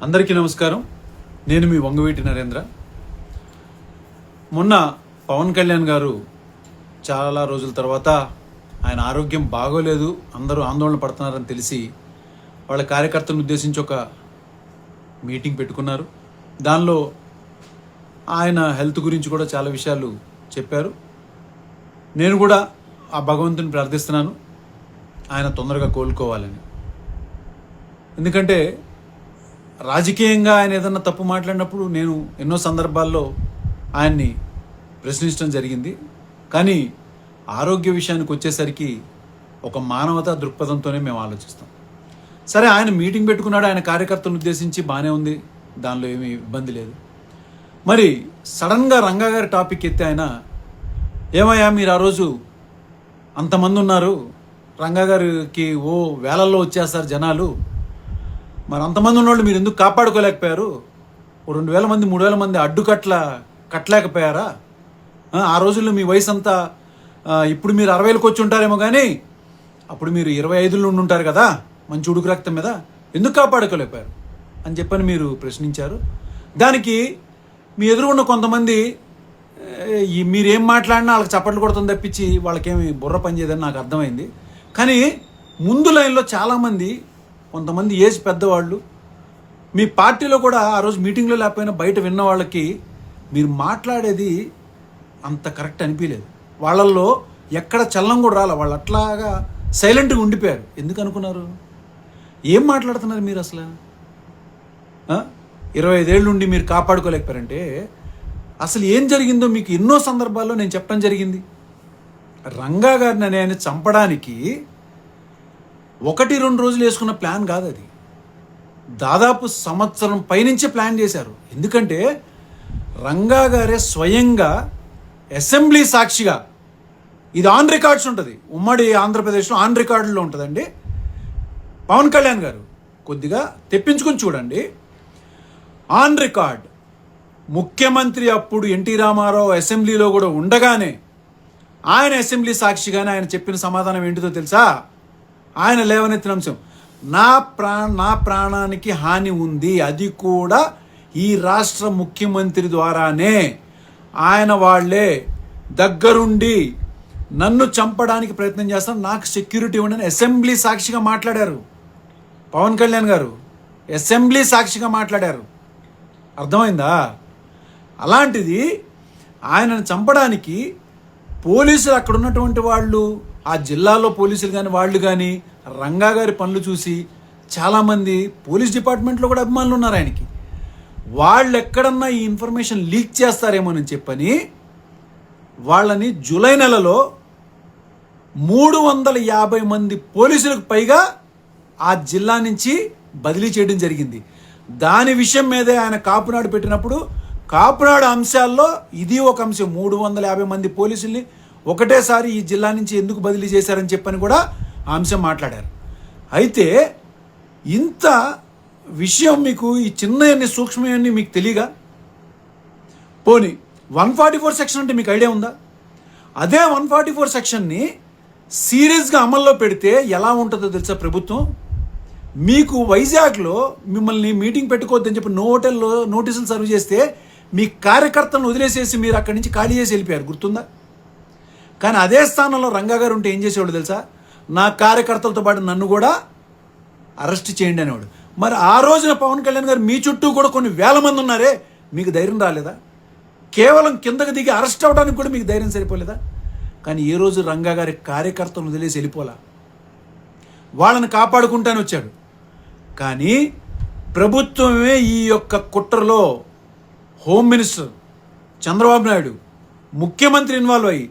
అందరికీ నమస్కారం. నేను మీ వంగవీటి నరేంద్ర. మొన్న పవన్ కళ్యాణ్ గారు చాలా రోజుల తర్వాత ఆయన ఆరోగ్యం బాగోలేదు, అందరూ ఆందోళన పడుతున్నారని తెలిసి వాళ్ళ కార్యకర్తలను ఉద్దేశించి ఒక మీటింగ్ పెట్టుకున్నారు. దానిలో ఆయన హెల్త్ గురించి కూడా చాలా విషయాలు చెప్పారు. నేను కూడా ఆ భగవంతుని ప్రార్థిస్తున్నాను ఆయన తొందరగా కోలుకోవాలని. ఎందుకంటే రాజకీయంగా ఆయన ఏదన్నా తప్పు మాట్లాడినప్పుడు నేను ఎన్నో సందర్భాల్లో ఆయన్ని ప్రశ్నించడం జరిగింది. కానీ ఆరోగ్య విషయానికి వచ్చేసరికి ఒక మానవతా దృక్పథంతోనే మేము ఆలోచిస్తాం. సరే, ఆయన మీటింగ్ పెట్టుకున్నాడు, ఆయన కార్యకర్తలను ఉద్దేశించి బాగానే ఉంది, దానిలో ఏమీ ఇబ్బంది లేదు. మరి సడన్గా రంగా గారి టాపిక్ ఎత్తి ఆయన, ఏమయ్యా మీరు ఆ రోజు అంతమంది ఉన్నారు, రంగా గారికి వేలల్లో వచ్చేస్తారు జనాలు, మరి అంతమంది ఉన్నోళ్ళు మీరు ఎందుకు కాపాడుకోలేకపోయారు? 2,000 మంది 3,000 మంది కట్టలేకపోయారా? ఆ రోజుల్లో మీ వయసు అంతా, ఇప్పుడు మీరు 60,000కి వచ్చి ఉంటారేమో, కానీ అప్పుడు మీరు 25లో ఉండి ఉంటారు కదా, మంచి ఉడుకు రక్తం మీద, ఎందుకు కాపాడుకోలేకపోయారు అని చెప్పని మీరు ప్రశ్నించారు. దానికి మీ ఎదురుగున్న కొంతమంది మీరేం మాట్లాడినా వాళ్ళకి చప్పట్లు కొడుతుంది తప్పించి వాళ్ళకేమి బుర్ర పనిచేయదని నాకు అర్థమైంది. కానీ ముందు లైన్లో చాలామంది, కొంతమంది ఏజ్ పెద్దవాళ్ళు, మీ పార్టీలో కూడా ఆ రోజు మీటింగ్లో లేకపోయినా బయట విన్న వాళ్ళకి మీరు మాట్లాడేది అంత కరెక్ట్ అనిపించలేదు. వాళ్ళల్లో ఎక్కడ చలనం కూడా రాలే, వాళ్ళు అట్లాగా సైలెంట్గా ఉండిపోయారు. ఎందుకు అనుకున్నారు? ఏం మాట్లాడుతున్నారు మీరు అసలు? 25 ఏళ్ళ నుండి మీరు కాపాడుకోలేకపోయారంటే అసలు ఏం జరిగిందో మీకు ఎన్నో సందర్భాల్లో నేను చెప్పడం జరిగింది. రంగా గారిని ఆయన చంపడానికి 1-2 రోజులు వేసుకున్న ప్లాన్ కాదు అది, దాదాపు సంవత్సరం పైనుంచే ప్లాన్ చేశారు. ఎందుకంటే రంగా గారే స్వయంగా అసెంబ్లీ సాక్షిగా, ఇది ఆన్ రికార్డ్స్ ఉంటుంది, ఉమ్మడి ఆంధ్రప్రదేశ్లో ఆన్ రికార్డులో ఉంటుందండి. పవన్ కళ్యాణ్ గారు కొద్దిగా తెప్పించుకొని చూడండి. ఆన్ రికార్డ్, ముఖ్యమంత్రి అప్పుడు ఎన్టీ రామారావు అసెంబ్లీలో కూడా ఉండగానే ఆయన అసెంబ్లీ సాక్షిగానే ఆయన చెప్పిన సమాధానం ఏంటిదో తెలుసా? ఆయన లేవనెత్తిన అంశం, నా ప్రాణానికి హాని ఉంది, అది కూడా ఈ రాష్ట్ర ముఖ్యమంత్రి ద్వారానే, ఆయన వాళ్లే దగ్గరుండి నన్ను చంపడానికి ప్రయత్నం చేస్తాను, నాకు సెక్యూరిటీ ఉండని అసెంబ్లీ సాక్షిగా మాట్లాడారు పవన్ కళ్యాణ్ గారు. అసెంబ్లీ సాక్షిగా మాట్లాడారు. అర్థమైందా? అలాంటిది ఆయనను చంపడానికి పోలీసులు, అక్కడ ఉన్నటువంటి వాళ్ళు, ఆ జిల్లాలో పోలీసులు కానీ వాళ్ళు కానీ రంగా గారి పనులు చూసి చాలామంది పోలీస్ డిపార్ట్మెంట్లో కూడా అభిమానులు ఉన్నారు ఆయనకి, వాళ్ళు ఎక్కడన్నా ఈ ఇన్ఫర్మేషన్ లీక్ చేస్తారేమోనని చెప్పని వాళ్ళని జూలై నెలలో 350 మంది పోలీసులకు పైగా ఆ జిల్లా నుంచి బదిలీ చేయడం జరిగింది. దాని విషయం మీదే ఆయన కాపునాడు పెట్టినప్పుడు, కాపునాడు అంశాల్లో ఇది ఒక అంశం. 350 మంది పోలీసుల్ని ఒకటేసారి ఈ జిల్లా నుంచి ఎందుకు బదిలీ చేశారని చెప్పని కూడా ఆ అంశం మాట్లాడారు. అయితే ఇంత విషయం మీకు, ఈ చిన్న సూక్ష్మన్నీ మీకు తెలియగా? పోనీ 144 సెక్షన్ అంటే మీకు ఐడియా ఉందా? అదే 144 సెక్షన్ని సీరియస్గా అమల్లో పెడితే ఎలా ఉంటుందో తెలుసా ప్రభుత్వం? మీకు వైజాగ్లో మిమ్మల్ని మీటింగ్ పెట్టుకోవద్దని చెప్పి హోటల్లో నోటీసులు సర్వ్ చేస్తే మీ కార్యకర్తలను వదిలేసేసి మీరు అక్కడి నుంచి ఖాళీ చేసి వెళ్ళిపోయారు, గుర్తుందా? కానీ అదే స్థానంలో రంగా గారు ఉంటే ఏం చేసేవాడు తెలుసా? నా కార్యకర్తలతో పాటు నన్ను కూడా అరెస్ట్ చేయండి అనేవాడు. మరి ఆ రోజున పవన్ కళ్యాణ్ గారు మీ చుట్టూ కూడా కొన్ని వేల మంది ఉన్నారే, మీకు ధైర్యం రాలేదా? కేవలం కిందకు దిగి అరెస్ట్ అవ్వడానికి కూడా మీకు ధైర్యం సరిపోలేదా? కానీ ఏ రోజు రంగా గారి కార్యకర్తలను వదిలేసి వెళ్ళిపోలా, వాళ్ళని కాపాడుకుంటానే వచ్చాడు. కానీ ప్రభుత్వమే ఈ యొక్క కుట్రలో హోమ్ మినిస్టర్ చంద్రబాబు నాయుడు, ముఖ్యమంత్రి ఇన్వాల్వ్ అయ్యి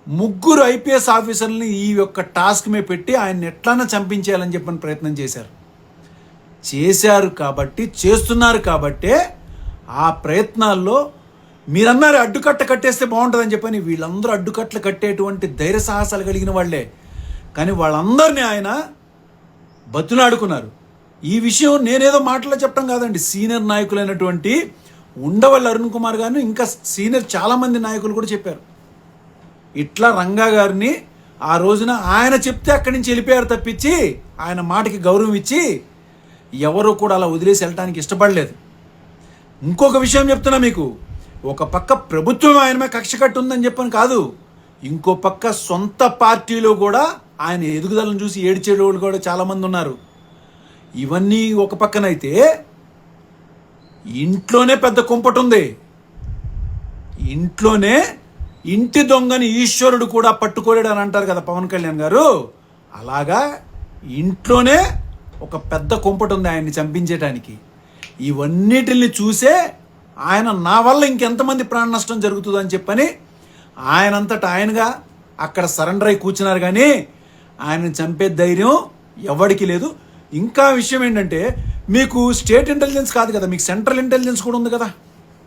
3 IPS ఆఫీసర్లని ఈ యొక్క టాస్క్ మీద పెట్టి ఆయన ఎట్లన్నా చంపించేయాలని చెప్పని ప్రయత్నం చేశారు కాబట్టి, చేస్తున్నారు కాబట్టే ఆ ప్రయత్నాల్లో మీరన్నారు అడ్డుకట్ట కట్టేస్తే బాగుంటుందని చెప్పని, వీళ్ళందరూ అడ్డుకట్టలు కట్టేటువంటి ధైర్య సాహసాలు కలిగిన వాళ్లే. కానీ వాళ్ళందరినీ ఆయన బతులాడుకున్నారు. ఈ విషయం నేనేదో మాటలో చెప్పడం కాదండి, సీనియర్ నాయకులైనటువంటి ఉండవల్లి అరుణ్ కుమార్ గారిని, ఇంకా సీనియర్ చాలామంది నాయకులు కూడా చెప్పారు. ఇట్లా రంగా గారిని ఆ రోజున ఆయన చెప్తే అక్కడి నుంచి వెళ్ళిపోయారు తప్పించి, ఆయన మాటకి గౌరవం ఇచ్చి ఎవరు కూడా అలా వదిలేసి వెళ్ళటానికి ఇష్టపడలేదు. ఇంకొక విషయం చెప్తున్నా మీకు, ఒక పక్క ప్రభుత్వం ఆయన మీద కక్ష కట్టి ఉందని చెప్పని కాదు, ఇంకో పక్క సొంత పార్టీలో కూడా ఆయన ఎదుగుదలను చూసి ఏడ్చేవాళ్ళు కూడా చాలామంది ఉన్నారు. ఇవన్నీ ఒక పక్కనైతే ఇంట్లోనే పెద్ద కుంపటి ఉంది. ఇంట్లోనే ఇంటి దొంగని ఈశ్వరుడు కూడా పట్టుకోలేడు అని అంటారు కదా పవన్ కళ్యాణ్ గారు. అలాగా ఇంట్లోనే ఒక పెద్ద కుంపటి ఉంది ఆయన్ని చంపించేటానికి. ఇవన్నిటిని చూసే ఆయన నా వల్ల ఇంకెంతమంది ప్రాణ నష్టం జరుగుతుందని చెప్పని ఆయనంతటా ఆయనగా అక్కడ సరెండర్ అయి కూర్చున్నారు. కానీ ఆయనను చంపే ధైర్యం ఎవరికి లేదు. ఇంకా విషయం ఏంటంటే, మీకు స్టేట్ ఇంటెలిజెన్స్ కాదు కదా, మీకు సెంట్రల్ ఇంటెలిజెన్స్ కూడా ఉంది కదా,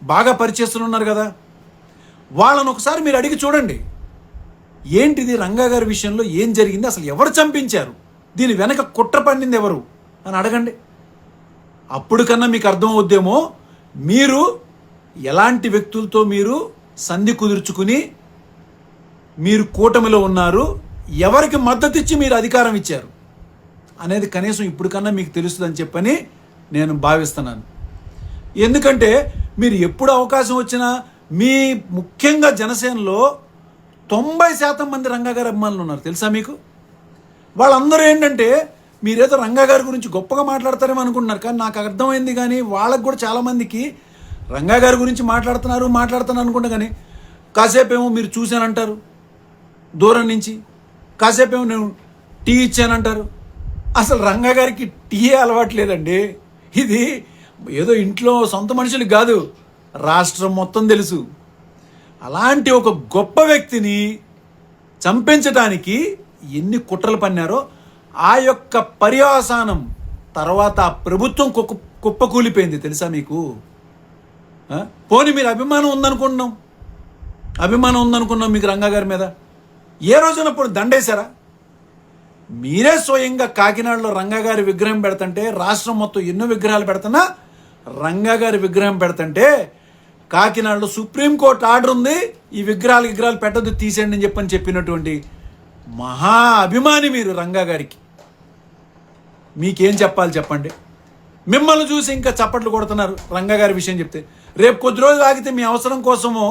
బాగా పరిచేస్తున్నారు కదా. వాళ్ళని ఒకసారి మీరు అడిగి చూడండి, ఏంటిది రంగా గారి విషయంలో ఏం జరిగింది, అసలు ఎవరు చంపించారు, దీని వెనక కుట్ర పడింది ఎవరు అని అడగండి. అప్పుడు కన్నా మీకు అర్థమవుద్దేమో మీరు ఎలాంటి వ్యక్తులతో మీరు సంధి కుదుర్చుకుని మీరు కూటమిలో ఉన్నారు, ఎవరికి మద్దతు ఇచ్చి మీరు అధికారం ఇచ్చారు అనేది కనీసం ఇప్పుడు కన్నా మీకు తెలుస్తుందని చెప్పని నేను భావిస్తున్నాను. ఎందుకంటే మీరు ఎప్పుడు అవకాశం వచ్చినా మీ ముఖ్యంగా జనసేనలో 90% మంది రంగా గారి అభిమానులు ఉన్నారు తెలుసా మీకు. వాళ్ళందరూ ఏంటంటే మీరేదో రంగా గారి గురించి గొప్పగా మాట్లాడతారేమో అనుకుంటున్నారు, కానీ నాకు అర్థమైంది. కానీ వాళ్ళకు కూడా చాలామందికి రంగా గారి గురించి మాట్లాడుతున్నారు అనుకుంటా, కానీ కాసేపు ఏమో మీరు చూశానంటారు దూరం నుంచి, కాసేపు ఏమో నేను టీ ఇచ్చానంటారు. అసలు రంగా గారికి టీ అలవాట్లేదండి. ఇది ఏదో ఇంట్లో సొంత మనుషులకు కాదు, రాష్ట్రం మొత్తం తెలుసు. అలాంటి ఒక గొప్ప వ్యక్తిని చంపించడానికి ఎన్ని కుట్రలు పన్నారో, ఆ యొక్క పర్యవసానం తర్వాత ఆ ప్రభుత్వం కుప్పకూలిపోయింది తెలుసా మీకు. పోనీ మీరు అభిమానం ఉందనుకున్నాం మీకు రంగా గారి మీద. ఏ రోజునప్పుడు దండేశారా? మీరే స్వయంగా కాకినాడలో రంగా గారి విగ్రహం పెడుతుంటే, రాష్ట్రం మొత్తం ఎన్నో విగ్రహాలు పెడుతున్నా రంగా గారి విగ్రహం పెడుతుంటే కాకినాడలో సుప్రీంకోర్టు ఆర్డర్ ఉంది, ఈ విగ్రహాలు పెట్టద్దు తీసేయండి అని చెప్పినటువంటి మహా అభిమాని మీరు రంగా గారికి. మీకేం చెప్పాలి చెప్పండి. మిమ్మల్ని చూసి ఇంకా చప్పట్లు కొడుతున్నారు రంగా గారి విషయం చెప్తే. రేపు కొద్ది రోజులు ఆగితే మీ అవసరం కోసమో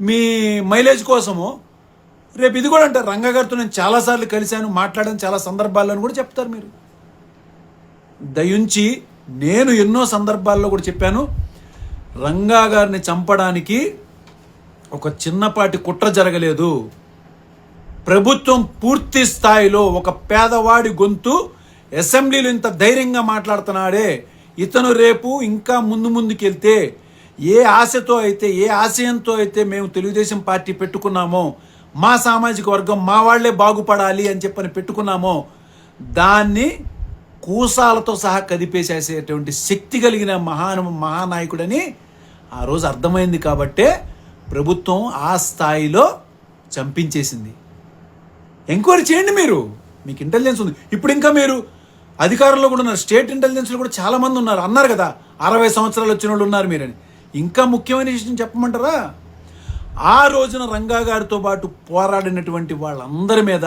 మీ మైలేజ్ కోసమో రేపు ఇది కూడా అంటారు, రంగా గారితో నేను చాలాసార్లు కలిశాను, మాట్లాడాను చాలా సందర్భాల్లో అని కూడా చెప్తారు మీరు. దయించి నేను ఎన్నో సందర్భాల్లో కూడా చెప్పాను, రంగా గారిని చంపడానికి ఒక చిన్నపాటి కుట్ర జరగలేదు. ప్రభుత్వం పూర్తి స్థాయిలో ఒక పేదవాడి గొంతు అసెంబ్లీలో ఇంత ధైర్యంగా మాట్లాడుతున్నాడే, ఇతను రేపు ఇంకా ముందుకెళ్తే ఏ ఆశతో అయితే ఏ ఆశయంతో అయితే మేము తెలుగుదేశం పార్టీ పెట్టుకున్నామో, మా సామాజిక వర్గం మా వాళ్లే బాగుపడాలి అని చెప్పని పెట్టుకున్నామో, దాన్ని కూసాలతో సహా కదిపేసేసేటువంటి శక్తి కలిగిన మహానాయకుడని ఆ రోజు అర్థమైంది. కాబట్టే ప్రభుత్వం ఆ స్థాయిలో చంపించేసింది. ఎంక్వైరీ చేయండి మీరు, మీకు ఇంటెలిజెన్స్ ఉంది. ఇప్పుడు ఇంకా మీరు అధికారంలో కూడా ఉన్నారు, స్టేట్ ఇంటెలిజెన్స్లో కూడా చాలామంది ఉన్నారు. అన్నారు కదా 60 సంవత్సరాలు వచ్చిన వాళ్ళు ఉన్నారు మీరని. ఇంకా ముఖ్యమైన విషయం చెప్పమంటారా, ఆ రోజున రంగా గారితో పాటు పోరాడినటువంటి వాళ్ళందరి మీద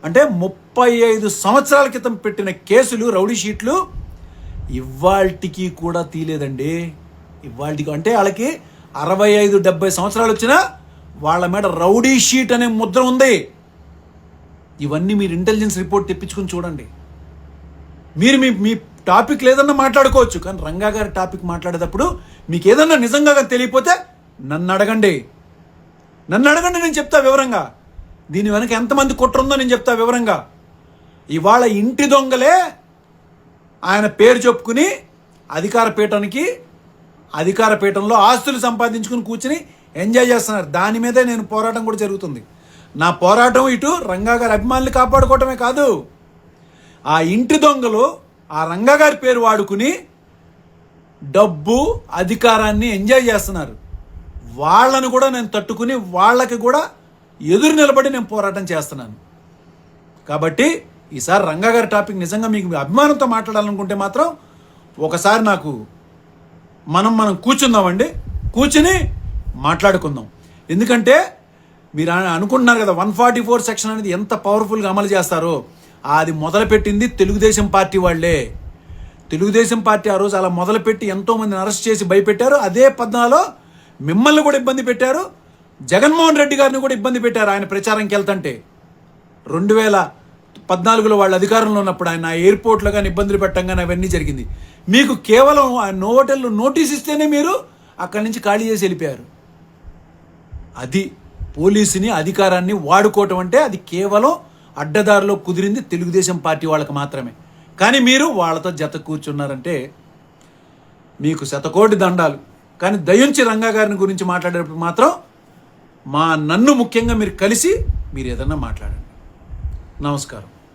అంటే 35 సంవత్సరాల క్రితం పెట్టిన కేసులు, రౌడీ షీట్లు ఇవాళకి కూడా తీయలేదండి. ఇవాళకి అంటే వాళ్ళకి 65-70 సంవత్సరాలు వచ్చినా వాళ్ళ మీద రౌడీ షీట్ అనే ముద్ర ఉంది. ఇవన్నీ మీరు ఇంటెలిజెన్స్ రిపోర్ట్ తెప్పించుకుని చూడండి. మీరు మీ టాపిక్ లేదన్నా మాట్లాడుకోవచ్చు, కానీ రంగా గారి టాపిక్ మాట్లాడేటప్పుడు మీకు ఏదన్నా నిజంగా తెలియకపోతే నన్ను అడగండి, నేను చెప్తా వివరంగా. దీని వెనక ఎంతమంది కుట్ర ఉందో నేను చెప్తా వివరంగా. ఇవాళ ఇంటి దొంగలే ఆయన పేరు చెప్పుకుని అధికార పీఠంలో ఆస్తులు సంపాదించుకుని కూర్చుని ఎంజాయ్ చేస్తున్నారు. దాని మీదే నేను పోరాటం కూడా జరుగుతుంది. నా పోరాటం ఇటు రంగా గారి అభిమానులు కాపాడుకోవటమే కాదు, ఆ ఇంటి దొంగలు ఆ రంగా గారి పేరు వాడుకుని డబ్బు అధికారాన్ని ఎంజాయ్ చేస్తున్నారు. వాళ్ళను కూడా నేను తట్టుకుని వాళ్ళకి కూడా ఎదురు నిలబడి నేను పోరాటం చేస్తున్నాను. కాబట్టి ఈసారి రంగా గారి టాపిక్ నిజంగా మీకు అభిమానంతో మాట్లాడాలనుకుంటే మాత్రం ఒకసారి నాకు మనం కూర్చుందామండి, కూర్చుని మాట్లాడుకుందాం. ఎందుకంటే మీరు అనుకుంటున్నారు కదా 144 సెక్షన్ అనేది ఎంత పవర్ఫుల్గా అమలు చేస్తారో, అది మొదలుపెట్టింది తెలుగుదేశం పార్టీ వాళ్ళే. తెలుగుదేశం పార్టీ ఆ రోజు అలా మొదలుపెట్టి ఎంతోమందిని అరెస్ట్ చేసి భయపెట్టారు. అదే పద్నాలో మిమ్మల్ని కూడా ఇబ్బంది పెట్టారు, జగన్మోహన్ రెడ్డి గారిని కూడా ఇబ్బంది పెట్టారు. ఆయన ప్రచారంకి వెళ్తుంటే 2014లో వాళ్ళు అధికారంలో ఉన్నప్పుడు ఆయన ఎయిర్పోర్ట్లో కానీ ఇబ్బందులు పెట్టడం కానీ అవన్నీ జరిగింది. మీకు కేవలం ఆ నోవోటెల్లో నోటీస్ ఇస్తేనే మీరు అక్కడి నుంచి ఖాళీ చేసి వెళ్ళిపోయారు. అది పోలీసుని అధికారాన్ని వాడుకోవటం అంటే అది కేవలం అడ్డదారిలో కుదిరింది తెలుగుదేశం పార్టీ వాళ్ళకి మాత్రమే. కానీ మీరు వాళ్ళతో జత కూర్చున్నారంటే మీకు శతకోటి దండాలు. కానీ దయించి రంగా గారిని గురించి మాట్లాడేటప్పుడు మాత్రం నన్ను ముఖ్యంగా మీరు కలిసి మీరు ఏదన్నా మాట్లాడండి. నమస్కారం.